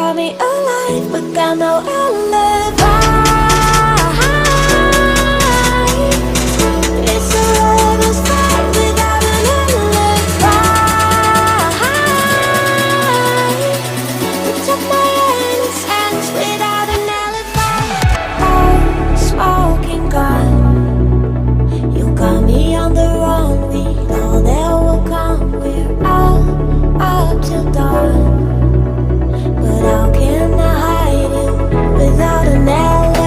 brought me alive, but got no alibi. It's a lover's fight without an alibi. You took my innocence without an alibi. Oh, smoking gun, you got me on the run. We know there will come. We're out up till dawn. But how can I hide you without an alibi?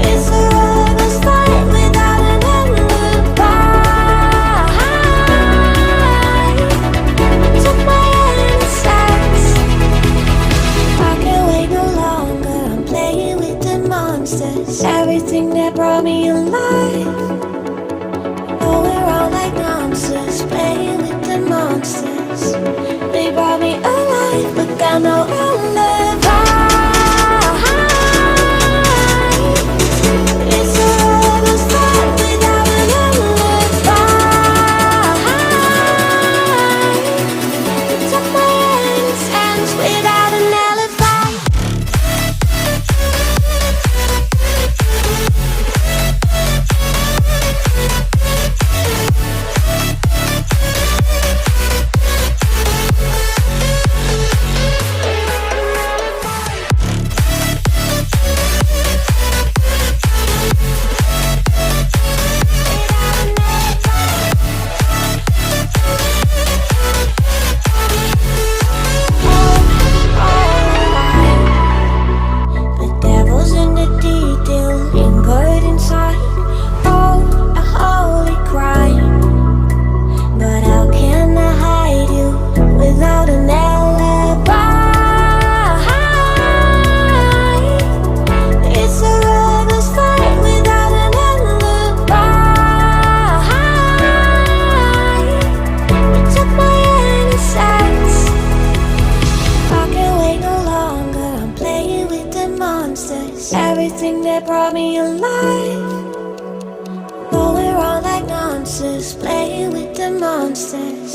It's a lover's fight without an alibi. You took my innocence. I can't wait no longer. I'm playing with the monsters. Everything that brought me alive. Oh, we're all like monsters, playing with the monsters. They brought me alive, but got no alibi. It's a lover's fight without an alibi. You took my innocence without an alibi. The devil's in the detail, lingered inside. Oh, a holy crime. But how can I hide you without an alibi? It's a lover's fight without an alibi. You took my innocence. I can't wait no longer. I'm playing with the monsters. Everything that brought me alive. Though we're all like monsters, playing with the monsters.